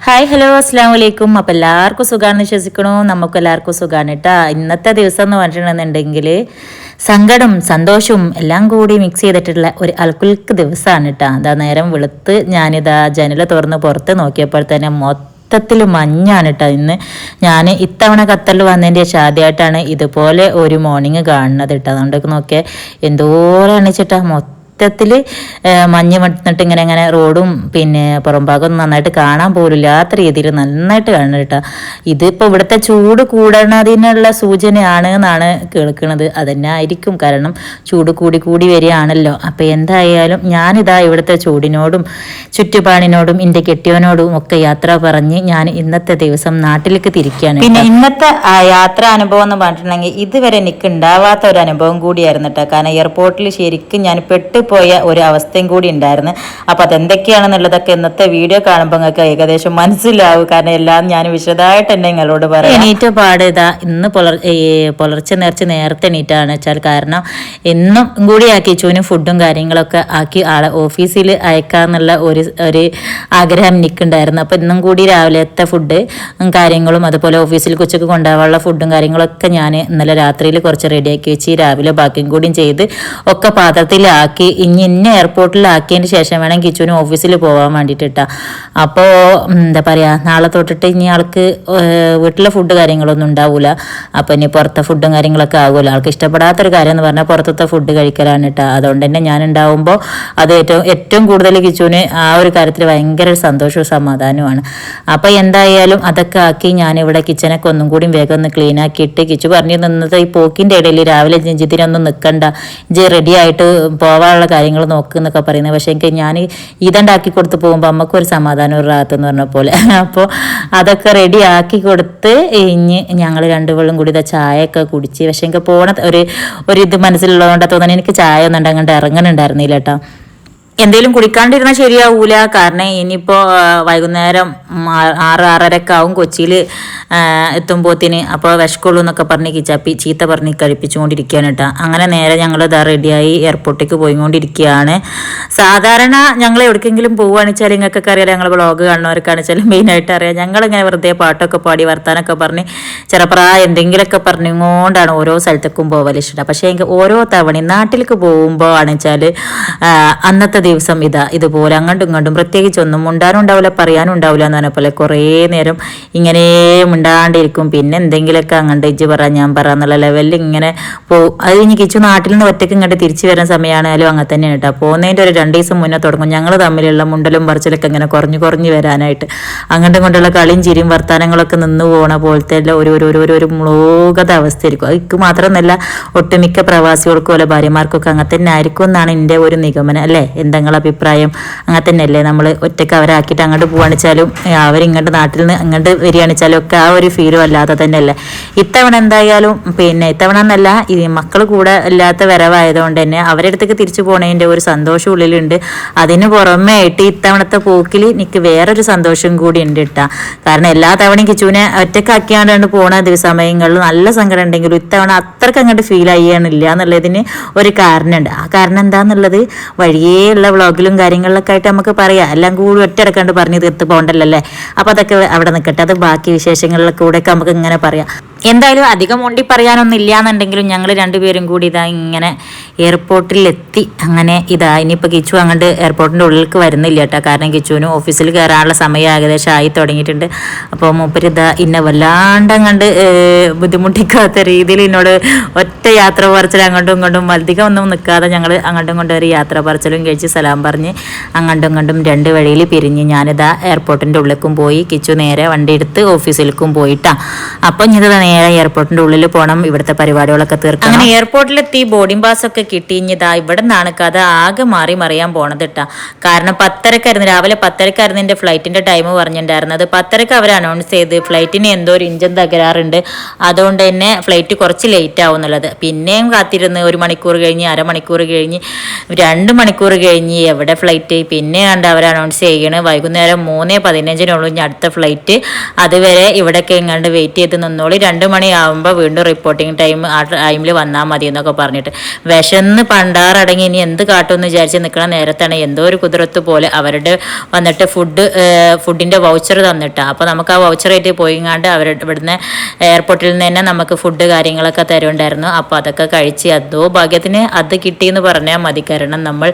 Hi hello അസ്സാം വലൈക്കും. അപ്പം എല്ലാവർക്കും സുഖമാണെന്ന് വിശ്വസിക്കണു. നമുക്ക് എല്ലാവർക്കും സുഖമാണ് കേട്ടോ. ഇന്നത്തെ ദിവസം എന്ന് പറഞ്ഞിട്ടുണ്ടെന്നുണ്ടെങ്കിൽ സങ്കടം സന്തോഷവും എല്ലാം കൂടി മിക്സ് ചെയ്തിട്ടുള്ള ഒരു അൽക്കുൽക്ക് ദിവസമാണ് കേട്ടോ. അതാ നേരം വെളുത്ത് ഞാനിതാ ജനൽ തുറന്ന് പുറത്ത് നോക്കിയപ്പോൾ തന്നെ മൊത്തത്തിൽ മഞ്ഞാണ് കേട്ടോ. ഇന്ന് ഞാൻ ഇത്തവണ ഖത്തറിൽ വന്നതിൻ്റെ ശേഷം ആദ്യമായിട്ടാണ് ഇതുപോലെ ഒരു മോർണിംഗ് കാണുന്നത് കേട്ടോ. അതുകൊണ്ടൊക്കെ നോക്കിയാൽ എന്തോരാണ് ചേട്ടാ മൊത്തത്തിൽ മഞ്ഞ് വന്നിട്ട് ഇങ്ങനെ റോഡും പിന്നെ പുറംഭാഗം നന്നായിട്ട് കാണാൻ പോലില്ലാത്ത രീതിയിൽ നന്നായിട്ട് കാണണം കേട്ടോ. ഇതിപ്പോൾ ഇവിടുത്തെ ചൂട് കൂടണതിനുള്ള സൂചനയാണ് എന്നാണ് കേൾക്കുന്നത്. അതന്നെ ആയിരിക്കും, കാരണം ചൂട് കൂടി കൂടി വരികയാണല്ലോ. അപ്പോൾ എന്തായാലും ഞാനിതാ ഇവിടുത്തെ ചൂടിനോടും ചുറ്റുപാടിനോടും എൻ്റെ കെട്ടിയവനോടും ഒക്കെ യാത്ര പറഞ്ഞ് ഞാൻ ഇന്നത്തെ ദിവസം നാട്ടിലേക്ക് തിരിക്കുകയാണ്. പിന്നെ ഇന്നത്തെ യാത്രാ അനുഭവം എന്ന് പറഞ്ഞിട്ടുണ്ടെങ്കിൽ ഇതുവരെ എനിക്ക് ഉണ്ടാവാത്ത ഒരു അനുഭവം കൂടിയായിരുന്നു കേട്ടോ. കാരണം എയർപോർട്ടിൽ ശരിക്കും ഞാൻ പോയ ഒരു അവസ്ഥയും കൂടി ഉണ്ടായിരുന്നു. അപ്പം അതെന്തൊക്കെയാണെന്നുള്ളതൊക്കെ ഇന്നത്തെ വീഡിയോ കാണുമ്പോൾ നിങ്ങൾക്ക് ഏകദേശം മനസ്സിലാവും. കാരണം എല്ലാം ഞാൻ വിശദമായിട്ട് തന്നെ നിങ്ങളോട് പറയാം. എണീറ്റ പാട് ഇതാ ഇന്ന് പുലർച്ചെ നേരത്തെ എണീറ്റാണ് വെച്ചാൽ, കാരണം എന്നും കൂടി ആക്കി ചൂനും ഫുഡും കാര്യങ്ങളൊക്കെ ആക്കി ആളെ ഓഫീസിൽ അയക്കാന്നുള്ള ഒരു ആഗ്രഹം എനിക്കുണ്ടായിരുന്നു. അപ്പം ഇന്നും കൂടി രാവിലത്തെ ഫുഡ് കാര്യങ്ങളും അതുപോലെ ഓഫീസിൽ കൊച്ചൊക്കെ കൊണ്ടുപോകാനുള്ള ഫുഡും കാര്യങ്ങളൊക്കെ ഞാൻ ഇന്നലെ രാത്രിയിൽ കുറച്ച് റെഡിയാക്കി വെച്ച് രാവിലെ ബാക്കിയും കൂടിയും ചെയ്ത് ഒക്കെ പാത്രത്തിലാക്കി ഇന്നെ എയർപോർട്ടിലാക്കിയതിന് ശേഷം വേണം കിച്ചുവിന് ഓഫീസിൽ പോകാൻ വേണ്ടിയിട്ടാ. അപ്പോൾ എന്താ പറയുക, നാളെ തൊട്ടിട്ട് ഇനി ആൾക്ക് വീട്ടിലെ ഫുഡ് കാര്യങ്ങളൊന്നും ഉണ്ടാവില്ല. അപ്പോൾ ഇനി പുറത്തെ ഫുഡും കാര്യങ്ങളൊക്കെ ആകുമല്ലോ. ആൾക്ക് ഇഷ്ടപ്പെടാത്തൊരു കാര്യം എന്ന് പറഞ്ഞാൽ പുറത്തത്തെ ഫുഡ് കഴിക്കലാണ് കേട്ടോ. അതുകൊണ്ട് തന്നെ ഞാൻ ഉണ്ടാവുമ്പോൾ അത് ഏറ്റവും കൂടുതൽ കിച്ചുവിന് ആ ഒരു കാര്യത്തിൽ ഭയങ്കര ഒരു സന്തോഷവും സമാധാനവുമാണ്. അപ്പോൾ എന്തായാലും അതൊക്കെ ആക്കി ഞാനിവിടെ കിച്ചനൊക്കെ ഒന്നും കൂടി വേഗം ഒന്ന് ക്ലീൻ ആക്കിയിട്ട് കിച്ചു പറഞ്ഞു നിന്നത് ഈ പോക്കിൻ്റെ ഇടയിൽ രാവിലെ ജിതിനൊന്നും നിൽക്കണ്ട, റെഡി ആയിട്ട് പോവാനുള്ള കാര്യങ്ങൾ നോക്കുന്നൊക്കെ പറയുന്നത്. പക്ഷേ എനിക്ക് ഞാൻ ഇതുണ്ടാക്കി കൊടുത്ത് പോകുമ്പോൾ അമ്മക്കൊരു സമാധാനം ഒരു റാത്തെന്ന് പറഞ്ഞ പോലെ. അപ്പോൾ അതൊക്കെ റെഡി ആക്കി കൊടുത്ത് ഇനി ഞങ്ങൾ രണ്ടുപേരും കൂടി ഇതാ ചായയൊക്കെ കുടിച്ച്. പക്ഷേ എനിക്ക് പോണ ഒരു ഇത് മനസ്സിലുള്ളതുകൊണ്ടാണ് തോന്നുന്നത് എനിക്ക് ചായ ഒന്നും അങ്ങോട്ട് ഇറങ്ങുന്നുണ്ടായിരുന്നില്ല കേട്ടോ. എന്തെങ്കിലും കുടിക്കാണ്ടിരുന്നാൽ ശരിയാവൂല. കാരണം ഇനിയിപ്പോൾ വൈകുന്നേരം 6-6:30 ആവും കൊച്ചിയിൽ എത്തുമ്പോത്തിന്. അപ്പോൾ വിശക്കുള്ളൂ എന്നൊക്കെ പറഞ്ഞ് കിച്ചാപ്പി ചീത്ത പറഞ്ഞ് കഴിപ്പിച്ചുകൊണ്ടിരിക്കുകയാണ് കേട്ടോ. അങ്ങനെ നേരെ ഞങ്ങൾ ഇതാ റെഡിയായി എയർപോർട്ടിലേക്ക് പോയിക്കൊണ്ടിരിക്കുകയാണ്. സാധാരണ ഞങ്ങൾ എവിടേക്കെങ്കിലും പോവുകയാണെന്ന് വെച്ചാൽ നിങ്ങൾക്കൊക്കെ അറിയാം, ഞങ്ങൾ വ്ളോഗ് കാണുന്നവർക്കാണെന്ന് വെച്ചാൽ മെയിനായിട്ട് അറിയാം, ഞങ്ങളിങ്ങനെ വെറുതെ പാട്ടൊക്കെ പാടി വർത്താനൊക്കെ പറഞ്ഞ് എന്തെങ്കിലുമൊക്കെ പറഞ്ഞുകൊണ്ടാണ് ഓരോ സ്ഥലത്തേക്കും പോകല് ഇഷ്ടം. പക്ഷേ എനിക്ക് ഓരോ തവണയും നാട്ടിലേക്ക് പോകുമ്പോൾ ആണെന്ന് വെച്ചാൽ അന്നത്തെ ദിവസം ഇതുപോലെ അങ്ങോട്ടും ഇങ്ങോട്ടും പ്രത്യേകിച്ച് ഒന്നും മുണ്ടാനും ഉണ്ടാവില്ല പറയാനും ഉണ്ടാവില്ല എന്ന് പറഞ്ഞ പോലെ കുറേ നേരം ഇങ്ങനെ മിണ്ടാണ്ടിരിക്കും. പിന്നെ എന്തെങ്കിലുമൊക്കെ അങ്ങോട്ട് ഇജ്ജ് പറ ഞാൻ പറ എന്നുള്ള ലെവലിൽ ഇങ്ങനെ പോകും. അത് കഴിഞ്ഞ് കിച്ചു നാട്ടിൽ നിന്ന് ഒറ്റയ്ക്ക് ഇങ്ങോട്ട് തിരിച്ചു വരുന്ന സമയമാണെങ്കിലും അങ്ങനെ തന്നെയാണ് കേട്ടോ. പോകുന്നതിൻ്റെ ഒരു 2 ദിവസം മുന്നേ തുടങ്ങും ഞങ്ങൾ തമ്മിലുള്ള മുണ്ടലും പറച്ചിലൊക്കെ ഇങ്ങനെ കുറഞ്ഞു വരാനായിട്ട്. അങ്ങോട്ടും ഇങ്ങോട്ടുള്ള കളിയും ചിരിയും വർത്താനങ്ങളൊക്കെ നിന്ന് പോകണ പോലത്തെ ഒരു മുളോകത അവസ്ഥയായിരിക്കും. അത് മാത്രമൊന്നുമല്ല, ഒട്ടുമിക്ക പ്രവാസികൾക്കും അല്ല ഭാര്യമാർക്കൊക്കെ അങ്ങനെ തന്നെ ആയിരിക്കും എന്നാണ് എൻ്റെ ഒരു നിഗമനം. അല്ലേ, എന്താ നിങ്ങളുടെ അഭിപ്രായം? അങ്ങനെ തന്നെയല്ലേ? നമ്മൾ ഒറ്റയ്ക്ക് അവരാക്കിയിട്ട് അങ്ങോട്ട് പോവാണിച്ചാലും അവരിങ്ങോട്ട് നാട്ടിൽ നിന്ന് അങ്ങോട്ട് വരികയാണിച്ചാലും ഒക്കെ ആ ഒരു ഫീലും അല്ലാതെ തന്നെയല്ലേ. ഇത്തവണ എന്തായാലും ഇത്തവണ എന്നല്ല, ഈ മക്കൾ കൂടെ ഇല്ലാത്ത വരവായതുകൊണ്ട് തന്നെ അവരുടെ അടുത്തേക്ക് തിരിച്ചു പോണതിൻ്റെ ഒരു സന്തോഷം ഉള്ളിലുണ്ട്. അതിന് പുറമേ ആയിട്ട് ഇത്തവണത്തെ പോക്കിൽ എനിക്ക് വേറൊരു സന്തോഷം കൂടി ഉണ്ട് കേട്ടോ. കാരണം എല്ലാ തവണയും കിച്ചുവിനെ ഒറ്റക്കാക്കിയാണ്ട് പോണ സമയങ്ങളിൽ നല്ല സങ്കടം ഉണ്ടെങ്കിലും ഇത്തവണ അത്രയ്ക്ക് അങ്ങോട്ട് ഫീൽ ചെയ്യാനില്ല എന്നുള്ളതിന് ഒരു കാരണമുണ്ട്. ആ കാരണം എന്താണെന്നുള്ളത് വഴിയേയുള്ള വ്ളോഗിലും കാര്യങ്ങളിലൊക്കെ ആയിട്ട് നമുക്ക് പറയാം. എല്ലാം കൂടി ഒറ്റയടക്കാണ്ട് പറഞ്ഞ് തീർത്ത് പോകണ്ടല്ലേ. അപ്പോൾ അതൊക്കെ അവിടെ നിൽക്കട്ടെ, അത് ബാക്കി വിശേഷങ്ങളിലൊക്കെ കൂടെയൊക്കെ നമുക്ക് ഇങ്ങനെ പറയാം. എന്തായാലും അധികം ഒണ്ടി പറയാനൊന്നും ഇല്ല എന്നുണ്ടെങ്കിലും ഞങ്ങൾ രണ്ടുപേരും കൂടി ഇതാ ഇങ്ങനെ എയർപോർട്ടിലെത്തി. അങ്ങനെ ഇനിയിപ്പോൾ കിച്ചു അങ്ങോട്ട് എയർപോർട്ടിൻ്റെ ഉള്ളിലേക്ക് വരുന്നില്ല കേട്ടോ. കാരണം കിച്ചുവിന് ഓഫീസിൽ കയറാനുള്ള സമയം ഏകദേശം ആയി തുടങ്ങിയിട്ടുണ്ട്. അപ്പോൾ മൂപ്പര് ഇന്നെ വല്ലാണ്ട് അങ്ങോട്ട് ബുദ്ധിമുട്ടിക്കാത്ത രീതിയിൽ എന്നോട് ഒറ്റ യാത്ര പറച്ചിൽ അങ്ങോട്ടും ഇങ്ങോട്ടും അധികം ഒന്നും നിൽക്കാതെ ഞങ്ങൾ അങ്ങോട്ടും ഇങ്ങോട്ടും ഒരു യാത്ര പറച്ചിലും കഴിച്ച് സലാം പറഞ്ഞ് അങ്ങോട്ടും ഇങ്ങോട്ടും 2 വഴിയിൽ പിരിഞ്ഞ് ഞാനിതാ എയർപോർട്ടിൻ്റെ ഉള്ളിലേക്കും പോയി. കിച്ചു നേരെ വണ്ടി എടുത്ത് ഓഫീസിലേക്കും പോയിട്ടാ. അപ്പം ഇനി നേരെ എയർപോർട്ടിന്റെ ഉള്ളിൽ പോകണം, ഇവിടുത്തെ പരിപാടികളൊക്കെ തീർക്കണം. അങ്ങനെ എയർപോർട്ടിലെത്തി ബോർഡിംഗ് പാസ് ഒക്കെ കിട്ടി. ഇനിതാ ഇവിടെ നിന്നാണ് കഥ ആകെ മറിയാൻ പോണത് കേട്ടാ. കാരണം 10:30 രാവിലെ 10:30 എൻ്റെ ഫ്ലൈറ്റിന്റെ ടൈം പറഞ്ഞിട്ടുണ്ടായിരുന്നത്. 10:30 അവർ അനൗൺസ് ചെയ്ത് ഫ്ലൈറ്റിന് എന്തോ ഒരു ഇഞ്ചൻ തകരാറുണ്ട്, അതുകൊണ്ട് തന്നെ ഫ്ലൈറ്റ് കുറച്ച് ലേറ്റ് ആവും എന്നുള്ളത്. പിന്നെയും കാത്തിരുന്ന് 1 മണിക്കൂർ കഴിഞ്ഞ്, അരമണിക്കൂർ കഴിഞ്ഞ്, 2 മണിക്കൂർ കഴിഞ്ഞ് ഇനി എവിടെ ഫ്ലൈറ്റ് പിന്നെ കണ്ട് അവർ അനൗൺസ് ചെയ്യണേ വൈകുന്നേരം 3:15 ഇനി അടുത്ത ഫ്ലൈറ്റ്. അതുവരെ ഇവിടെയൊക്കെ ഇങ്ങാണ്ട് വെയിറ്റ് ചെയ്ത് നിന്നോളി, 2 മണിയാകുമ്പോൾ വീണ്ടും റിപ്പോർട്ടിങ് ടൈം ആ ടൈമിൽ വന്നാൽ മതി എന്നൊക്കെ പറഞ്ഞിട്ട് വിശന്ന് പണ്ടാറടങ്ങി ഇനി എന്ത് കാട്ടുമെന്ന് വിചാരിച്ച് നിൽക്കണ നേരത്താണ് എന്തോ ഒരു കുതിരത്ത് പോലെ അവരുടെ വന്നിട്ട് ഫുഡിൻ്റെ വൗച്ചർ തന്നിട്ടാണ്. അപ്പോൾ നമുക്ക് ആ വൗച്ചറായിട്ട് പോയിങ്ങാണ്ട് അവരുടെ ഇവിടുന്ന് എയർപോർട്ടിൽ നിന്ന് തന്നെ നമുക്ക് ഫുഡ് കാര്യങ്ങളൊക്കെ തരുന്നുണ്ടായിരുന്നു. അപ്പോൾ അതൊക്കെ കഴിച്ച് അതോ ഭാഗ്യത്തിന് അത് കിട്ടിയെന്ന് പറഞ്ഞാൽ മതി. കാരണം നമ്മൾ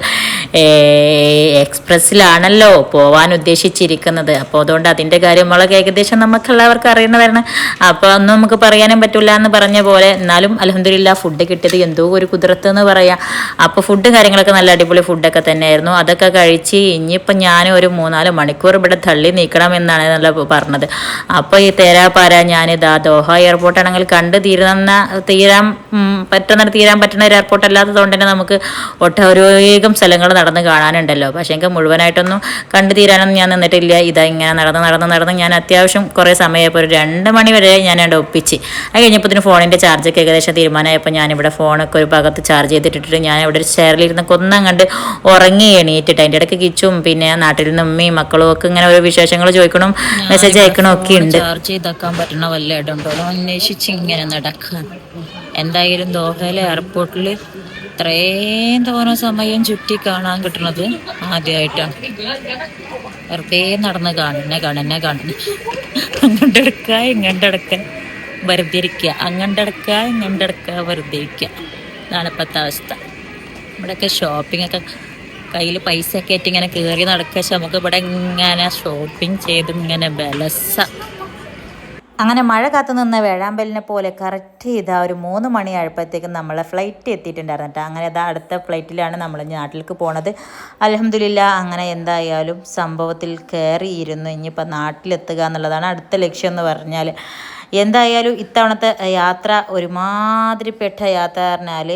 എക്സ്പ്രസ്സിലാണല്ലോ പോവാൻ ഉദ്ദേശിച്ചിരിക്കുന്നത്. അപ്പോൾ അതുകൊണ്ട് അതിൻ്റെ കാര്യങ്ങളൊക്കെ ഏകദേശം നമുക്ക് എല്ലാവർക്കും അറിയുന്നതാണ്. അപ്പോൾ ഒന്നും നമുക്ക് പറയാനും പറ്റില്ല എന്ന് പറഞ്ഞ പോലെ. എന്നാലും അൽഹംദുലില്ലാ ഫുഡ് കിട്ടിയത് എന്തോ ഒരു കുതിരത്ത് എന്ന് പറയാം. അപ്പോൾ ഫുഡ് കാര്യങ്ങളൊക്കെ നല്ല അടിപൊളി ഫുഡൊക്കെ തന്നെയായിരുന്നു. അതൊക്കെ കഴിച്ച് ഇനിയിപ്പോൾ ഞാൻ ഒരു 3-4 മണിക്കൂർ ഇവിടെ തള്ളി നീക്കണമെന്നാണ് നല്ല പറഞ്ഞത്. അപ്പോൾ ഈ തേരാപ്പാര ഞാനിതാ ദോഹ എയർപോർട്ടാണെങ്കിൽ കണ്ട് തീരാൻ പറ്റുന്ന ഒരു എയർപോർട്ട് അല്ലാത്തതുകൊണ്ട് തന്നെ നമുക്ക് ഒട്ടനേകം സ്ഥലങ്ങൾ നടന്ന് കാണാനുണ്ടല്ലോ. പക്ഷേ എനിക്ക് മുഴുവനായിട്ടൊന്നും കണ്ടു തീരാനൊന്നും ഞാൻ നിന്നിട്ടില്ല. ഇതാ ഇങ്ങനെ നടന്ന് ഞാൻ അത്യാവശ്യം കുറേ സമയമായപ്പോൾ ഒരു 2 മണി വരെ ഞാൻ അവിടെ ഒപ്പിച്ച്. അത് കഴിഞ്ഞപ്പോൾ ഫോണിൻ്റെ ചാർജൊക്കെ ഏകദേശം തീരുമാനമായപ്പോൾ ഞാനിവിടെ ഫോണൊക്കെ ഒരു ഭാഗത്ത് ചാർജ് ചെയ്തിട്ടിട്ട് ഞാൻ ഇവിടെ ഒരു ചെയറിലിരുന്ന് കൊന്നം കണ്ട് ഉറങ്ങി എണീറ്റിട്ട് അതിൻ്റെ ഇടയ്ക്ക് കിച്ചും പിന്നെ നാട്ടിൽ നിന്ന് ഉമ്മയും മക്കളും ഒക്കെ ഇങ്ങനെ ഓരോ വിശേഷങ്ങൾ ചോദിക്കണം, മെസ്സേജ് അയക്കണം ഒക്കെ ഉണ്ട്. ചാർജ് ചെയ്താക്കാൻ പറ്റുന്ന വല്ല ഇടമുണ്ടോ അന്വേഷിച്ച് ഇങ്ങനെ നടക്കുക. എന്തായാലും ദോഹയിലെ എയർപോർട്ടിൽ ഇത്രയും തോന്ന സമയം ചുറ്റി കാണാൻ കിട്ടുന്നത് ആദ്യമായിട്ടാണ്. വെറുതെ നടന്ന് കാണുന്നെ അങ്ങണ്ടെടുക്കുക ഇങ്ങണ്ടെടുക്കുക വെറുതെ ഇരിക്കുക, അങ്ങണ്ടെടുക്കുക വെറുതെ ഇരിക്കുക. ഇതാണ് ഇപ്പോഴത്തെ അവസ്ഥ. ഇവിടെയൊക്കെ ഷോപ്പിംഗ് ഒക്കെ കയ്യിൽ പൈസ ഒക്കെ ആയിട്ട് ഇങ്ങനെ കയറി നടക്കുക. പക്ഷെ നമുക്ക് ഇവിടെ ഇങ്ങനെ ഷോപ്പിംഗ് ചെയ്ത് ഇങ്ങനെ ബലസ. അങ്ങനെ മഴ കാത്തു നിന്ന വേഴാമ്പലിനെ പോലെ കറക്റ്റ് ഇതാ ഒരു 3 മണിയായപ്പോഴത്തേക്കും നമ്മളെ ഫ്ലൈറ്റ് എത്തിയിട്ടുണ്ടായിരുന്നു. അങ്ങനെ ഇതാ അടുത്ത ഫ്ലൈറ്റിലാണ് നമ്മൾ നാട്ടിലേക്ക് പോണത്. അൽഹംദുലില്ലാ അങ്ങനെ എന്തായാലും സംഭവത്തിൽ കയറിയിരുന്നു. ഇനിയിപ്പോൾ നാട്ടിലെത്തുക എന്നുള്ളതാണ് അടുത്ത ലക്ഷ്യം എന്ന് പറഞ്ഞാൽ. എന്തായാലും ഇത്തവണത്തെ യാത്ര ഒരുമാതിരിപ്പെട്ട യാത്ര പറഞ്ഞാൽ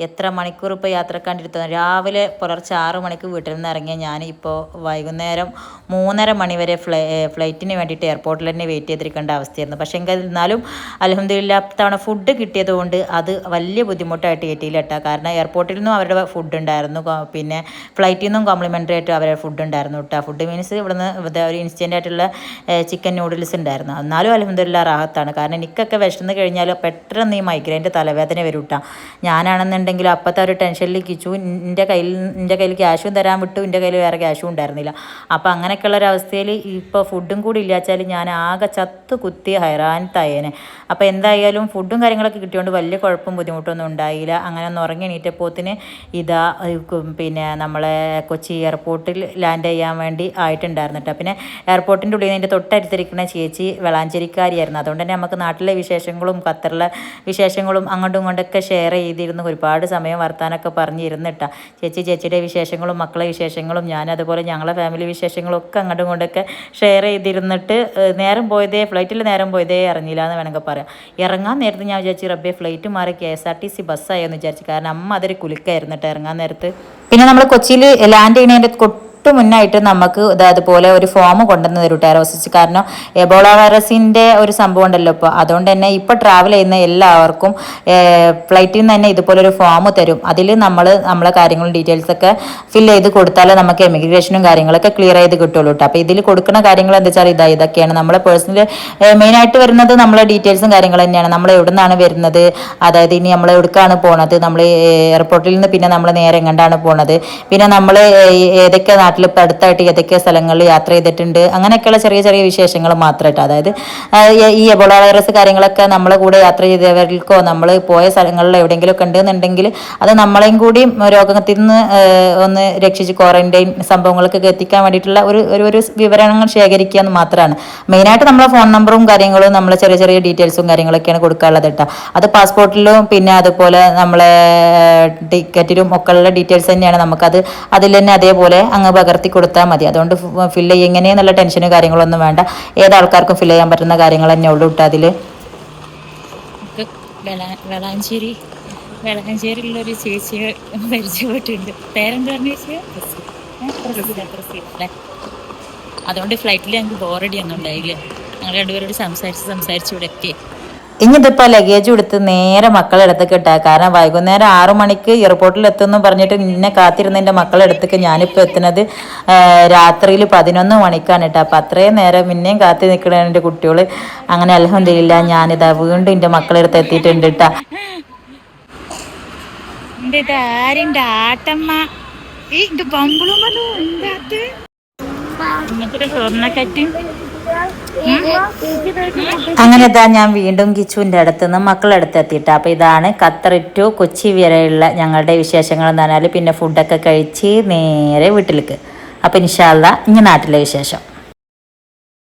എത്ര മണിക്കൂർ ഇപ്പോൾ യാത്രക്കാണ്ടിരുത്തുന്നത്. രാവിലെ പുലർച്ചെ 6 മണിക്ക് വീട്ടിൽ നിന്ന് ഇറങ്ങിയ ഞാൻ ഇപ്പോൾ വൈകുന്നേരം 3:30 മണി വരെ ഫ്ലൈറ്റിന് വേണ്ടിയിട്ട് എയർപോർട്ടിൽ തന്നെ വെയിറ്റ് ചെയ്തിരിക്കേണ്ട അവസ്ഥയായിരുന്നു. പക്ഷേ എന്നാലും അൽഹംദുലില്ലാ ഇത്തവണ ഫുഡ് കിട്ടിയത് കൊണ്ട് അത് വലിയ ബുദ്ധിമുട്ടായിട്ട് ഏറ്റിയില്ല കേട്ടോ. കാരണം എയർപോർട്ടിൽ നിന്നും അവരുടെ ഫുഡ് ഉണ്ടായിരുന്നു, പിന്നെ ഫ്ലൈറ്റിൽ നിന്നും കോംപ്ലിമെൻ്ററി ആയിട്ട് അവരുടെ ഫുഡ് ഉണ്ടായിരുന്നു കേട്ടോ. ഫുഡ് മീൻസ് ഇവിടുന്ന് ഒരു ഇൻസ്റ്റൻ്റ് ആയിട്ടുള്ള ചിക്കൻ നൂഡിൽസ് ഉണ്ടായിരുന്നു. എന്നാലും അൽഹംദുലില്ലാ റാഹത്താണ്. കാരണം എനിക്കൊക്കെ വിശന്ന് കഴിഞ്ഞാൽ പെട്ടെന്ന് ഈ മൈഗ്രൈൻ്റെ തലവേദന വരും കേട്ടോ. ഞാനാണെന്നുണ്ടെങ്കിൽ അപ്പോഴത്തെ ഒരു ടെൻഷനിൽ കിച്ചു എൻ്റെ കയ്യിൽ ക്യാഷും തരാൻ വിട്ടു, എൻ്റെ കയ്യിൽ വേറെ ക്യാഷും ഉണ്ടായിരുന്നില്ല. അപ്പോൾ അങ്ങനെയൊക്കെയുള്ള ഒരവസ്ഥയിൽ ഇപ്പോൾ ഫുഡും കൂടി ഇല്ലാച്ചാൽ ഞാൻ ആകെ ചത്ത് കുത്തി ഹൈറാനത്തായേനെ. അപ്പോൾ എന്തായാലും ഫുഡും കാര്യങ്ങളൊക്കെ കിട്ടിയോണ്ട് വലിയ കുഴപ്പം ബുദ്ധിമുട്ടൊന്നും ഉണ്ടായില്ല. അങ്ങനെ ഒന്ന് ഉറങ്ങി എണീറ്റപ്പോത്തിന് ഇതാ പിന്നെ നമ്മളെ കൊച്ചി എയർപോർട്ടിൽ ലാൻഡ് ചെയ്യാൻ വേണ്ടി ആയിട്ടുണ്ടായിരുന്നു കേട്ടോ. പിന്നെ എയർപോർട്ടിൻ്റെ ഉള്ളിൽ നിന്ന് എൻ്റെ തൊട്ടടുത്തിരിക്കുന്ന ചേച്ചി വളാഞ്ചേരിക്കാരിയായിരുന്നു. അതുകൊണ്ട് തന്നെ നമുക്ക് നാട്ടിലെ വിശേഷങ്ങളും ഖത്തറിലെ വിശേഷങ്ങളും അങ്ങോട്ടും ഇങ്ങോട്ടൊക്കെ ഷെയർ ചെയ്തിരുന്നു. ഒരുപാട് സമയം വർത്താനൊക്കെ പറഞ്ഞിരുന്നിട്ടാ. ചേച്ചിയുടെ വിശേഷങ്ങളും മക്കളെ വിശേഷങ്ങളും ഞാനതുപോലെ ഞങ്ങളെ ഫാമിലി വിശേഷങ്ങളും ഒക്കെ അങ്ങോട്ടും ഇങ്ങോട്ടൊക്കെ ഷെയർ ചെയ്തിരുന്നിട്ട് ഫ്ലൈറ്റിൽ നേരം പോയതേ അറിഞ്ഞില്ല എന്ന് വേണമെങ്കിൽ പറയാം. ഇറങ്ങാൻ നേരത്ത് ഞാൻ വിചാരിച്ചു റബ്ബേ ഫ്ലൈറ്റ് മാറി KSRTC ബസ്സായെന്ന് വിചാരിച്ചു. കാരണം അമ്മ അതൊരു കുലുക്കായിരുന്നു കേട്ടോ ഇറങ്ങാൻ നേരത്ത്. പിന്നെ നമ്മൾ കൊച്ചിയിൽ ലാൻഡ് ചെയ്യുന്നതിൻ്റെ മുന്നായിട്ട് നമുക്ക് അതുപോലെ ഒരു ഫോം കൊണ്ടുവന്ന് തരും ടെറോസിസ്റ്റ്. കാരണം എബോള വൈറസിൻ്റെ ഒരു സംഭവം ഉണ്ടല്ലോ ഇപ്പോൾ. അതുകൊണ്ട് തന്നെ ഇപ്പോൾ ട്രാവൽ ചെയ്യുന്ന എല്ലാവർക്കും ഫ്ലൈറ്റിൽ നിന്ന് തന്നെ ഇതുപോലെ ഒരു ഫോം തരും. അതിൽ നമ്മളെ കാര്യങ്ങളും ഡീറ്റെയിൽസൊക്കെ ഫില്ല് ചെയ്ത് കൊടുത്താലേ നമുക്ക് എമിഗ്രേഷനും കാര്യങ്ങളൊക്കെ ക്ലിയർ ചെയ്ത് കിട്ടുള്ളൂ കേട്ടോ. അപ്പോൾ ഇതിൽ കൊടുക്കുന്ന കാര്യങ്ങൾ എന്താ വെച്ചാൽ ഇതൊക്കെയാണ് നമ്മളെ പേഴ്സണൽ മെയിനായിട്ട് വരുന്നത്. നമ്മളെ ഡീറ്റെയിൽസും കാര്യങ്ങൾ തന്നെയാണ്. നമ്മൾ എവിടെ നിന്നാണ് വരുന്നത്, അതായത് ഇനി നമ്മൾ എവിടേക്കാണ് പോണത്, നമ്മൾ എയർപോർട്ടിൽ നിന്ന് പിന്നെ നമ്മൾ നേരെ എങ്ങോട്ടാണ് പോണത്, പിന്നെ നമ്മൾ ഏതൊക്കെ നാട്ടിൽ ഇപ്പോൾ അടുത്തായിട്ട് ഏതൊക്കെ സ്ഥലങ്ങളിൽ യാത്ര ചെയ്തിട്ടുണ്ട്, അങ്ങനെയൊക്കെയുള്ള ചെറിയ ചെറിയ വിശേഷങ്ങൾ മാത്രമായിട്ട്. അതായത് ഈ എബോള വൈറസ് കാര്യങ്ങളൊക്കെ നമ്മളെ കൂടെ യാത്ര ചെയ്തവർക്കോ നമ്മൾ പോയ സ്ഥലങ്ങളിൽ എവിടെയെങ്കിലുമൊക്കെ ഉണ്ടെന്നുണ്ടെങ്കിൽ അത് നമ്മളെയും കൂടി രോഗത്തിൽ നിന്ന് ഒന്ന് രക്ഷിച്ച് ക്വാറന്റൈൻ സംഭവങ്ങൾക്കൊക്കെ എത്തിക്കാൻ വേണ്ടിയിട്ടുള്ള ഒരു വിവരങ്ങൾ ശേഖരിക്കുക എന്ന് മാത്രമാണ്. മെയിനായിട്ട് നമ്മളെ ഫോൺ നമ്പറും കാര്യങ്ങളും നമ്മളെ ചെറിയ ചെറിയ ഡീറ്റെയിൽസും കാര്യങ്ങളൊക്കെയാണ് കൊടുക്കാനുള്ളത് കേട്ടോ. അത് പാസ്പോർട്ടിലും പിന്നെ അതുപോലെ നമ്മളെ ടിക്കറ്റിലും ഒക്കെ ഉള്ള ഡീറ്റെയിൽസ് തന്നെയാണ്. നമുക്കത് അതിൽ തന്നെ അതേപോലെ അങ്ങ് പകർത്തി കൊടുത്താൽ മതി. അതുകൊണ്ട് ഫില്ല് എങ്ങനെയെന്നുള്ള ടെൻഷനും കാര്യങ്ങളൊന്നും വേണ്ട. ഏതാൾക്കാർക്കും ഫില്ല് ചെയ്യാൻ പറ്റുന്ന കാര്യങ്ങൾ തന്നെ ഉള്ളൂ കേട്ടോ. അതിൽ വളാഞ്ചേരിയിലുള്ളൊരു ചേച്ചിയെ പരിചയപ്പെട്ടിട്ടുണ്ട്. പേരെന്താ പറഞ്ഞ ചേച്ചിയെ? അതുകൊണ്ട് ഫ്ലൈറ്റിൽ ഞങ്ങൾക്ക് ബോറടി ഒന്നും ഉണ്ടായില്ല. ഞങ്ങൾ രണ്ടുപേരോട് സംസാരിച്ച് ഇവിടെ എത്തി. ഇനിയിതിപ്പോ ലഗേജ് എടുത്ത് നേരെ മക്കളെ അടുത്തേക്ക് ഇട്ടാ. കാരണം വൈകുന്നേരം 6 മണിക്ക് എയർപോർട്ടിൽ എത്തുമെന്ന് പറഞ്ഞിട്ട് നിന്നെ കാത്തിരുന്നതിൻ്റെ മക്കളെ അടുത്തേക്ക് ഞാനിപ്പോൾ എത്തുന്നത് രാത്രിയിൽ 11 മണിക്കാണ് കേട്ടോ. അപ്പം അത്രയും നേരം പിന്നെയും കാത്തി നിൽക്കണ എൻ്റെ കുട്ടികൾ. അങ്ങനെ അൽഹംദുലില്ലാ ഞാനിതാ വീണ്ടും എൻ്റെ മക്കളെ അടുത്ത് എത്തിയിട്ടുണ്ട് കേട്ടോ. ആരിൻ്റെ ആട്ടമ്മ ഈ പമ്പളും സ്വർണ്ണക്കറ്റും. അങ്ങനെ ഇതാ ഞാൻ വീണ്ടും കിച്ചുവിൻ്റെ അടുത്ത് നിന്ന് മക്കളുടെ അടുത്ത് എത്തിയിട്ട്. അപ്പോൾ ഇതാണ് ഖത്തർ ടു കൊച്ചി വരെയുള്ള ഞങ്ങളുടെ വിശേഷങ്ങൾ എന്ന് പറഞ്ഞാൽ പിന്നെ ഫുഡൊക്കെ കഴിച്ച് നേരെ വീട്ടിലേക്ക്. അപ്പോൾ ഇൻഷാ അല്ലാഹ് ഇനി നാട്ടിലെ വിശേഷം.